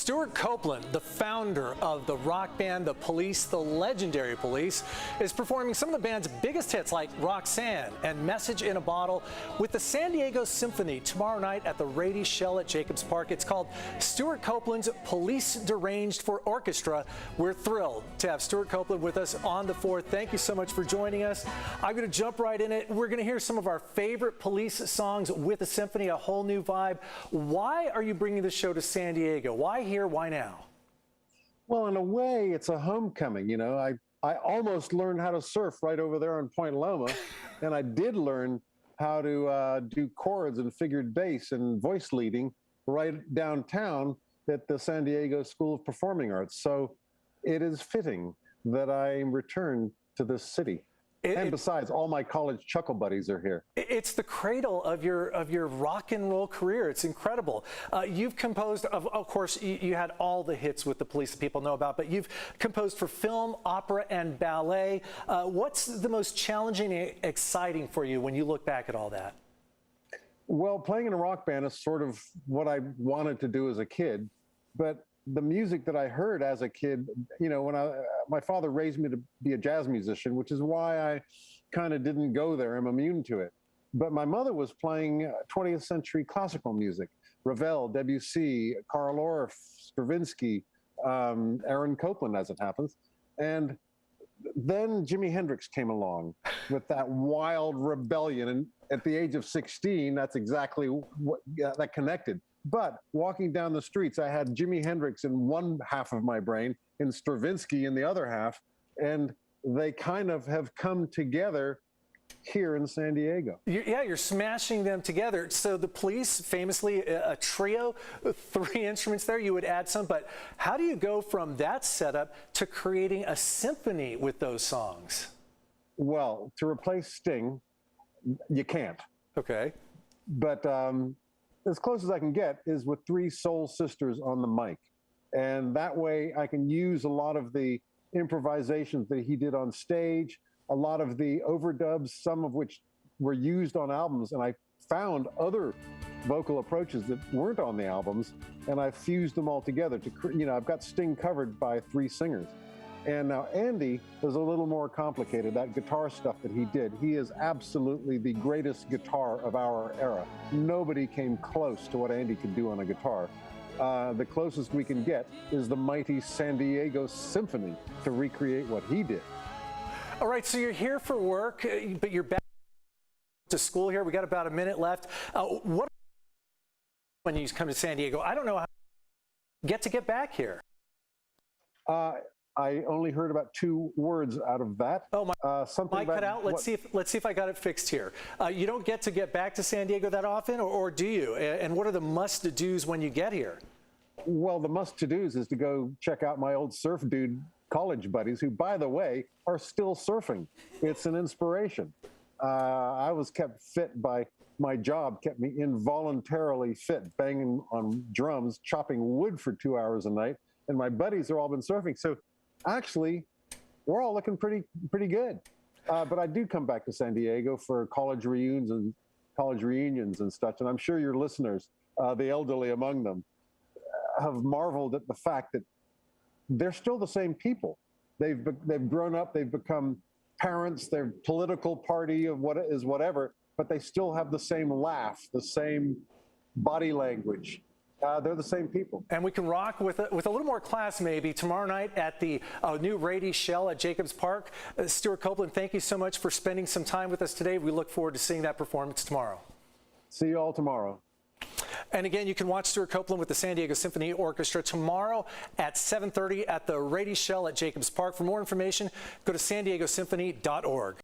Stewart Copeland, the founder of the rock band The Police, the legendary Police, is performing some of the band's biggest hits like Roxanne and Message in a Bottle with the San Diego Symphony tomorrow night at the Rady Shell at Jacobs Park. It's called Stewart Copeland's Police Deranged for Orchestra. We're thrilled to have Stewart Copeland with us on the 4th. Thank you so much for joining us. I'm going to jump right in it. We're going to hear some of our favorite Police songs with the symphony, a whole new vibe. Why are you bringing this show to San Diego? Why here? Why now? Well, in a way, it's a homecoming. You know, I almost learned how to surf right over there on Point Loma, and I did learn how to do chords and figured bass and voice leading right downtown at the San Diego School of Performing Arts. So it is fitting that I return to this city. And besides, all my college chuckle buddies are here. It's the cradle of your rock and roll career. It's incredible. You've composed, of course, you had all the hits with the Police that people know about, but you've composed for film, opera, and ballet. What's the most challenging and exciting for you when you look back at all that? Well, playing in a rock band is sort of what I wanted to do as a kid, but the music that I heard as a kid, you know, when my father raised me to be a jazz musician, which is why I kind of didn't go there. I'm immune to it. But my mother was playing 20th century classical music, Ravel, Debussy, Carl Orff, Stravinsky, Aaron Copland, as it happens. And then Jimi Hendrix came along with that wild rebellion. And at the age of 16, that's exactly what that connected. But walking down the streets, I had Jimi Hendrix in one half of my brain and Stravinsky in the other half, and they kind of have come together here in San Diego. Yeah, you're smashing them together. So the Police, famously a trio, 3 instruments there, you would add some, but how do you go from that setup to creating a symphony with those songs? Well, to replace Sting, you can't. Okay. But as close as I can get is with 3 soul sisters on the mic. And that way I can use a lot of the improvisations that he did on stage, a lot of the overdubs, some of which were used on albums. And I found other vocal approaches that weren't on the albums, and I fused them all together to, you know, I've got Sting covered by 3 singers. And now Andy is a little more complicated, that guitar stuff that he did. He is absolutely the greatest guitar of our era. Nobody came close to what Andy could do on a guitar. The closest we can get is the mighty San Diego Symphony to recreate what he did. All right, so you're here for work, but you're back to school here. We got about a minute left. What when you come to San Diego? I don't know how you get back here. I only heard about 2 words out of that. Oh, my something mic cut out. Let's see if I got it fixed here. You don't get back to San Diego that often, or do you? And what are the must-dos when you get here? Well, the must-to-dos is to go check out my old surf dude college buddies, who, by the way, are still surfing. It's an inspiration. I was kept fit by my job, kept me involuntarily fit, banging on drums, chopping wood for 2 hours a night, and my buddies have all been surfing. So actually, we're all looking pretty good. But I do come back to San Diego for college reunions and such, and I'm sure your listeners, the elderly among them, have marveled at the fact that they're still the same people. They've grown up, they've become parents, their political party of what is whatever, but they still have the same laugh, the same body language. They're the same people. And we can rock with a little more class maybe tomorrow night at the new Rady Shell at Jacobs Park. Stewart Copeland, thank you so much for spending some time with us today. We look forward to seeing that performance tomorrow. See you all tomorrow. And again, you can watch Stewart Copeland with the San Diego Symphony Orchestra tomorrow at 7:30 at the Rady Shell at Jacobs Park. For more information, go to sandiegosymphony.org.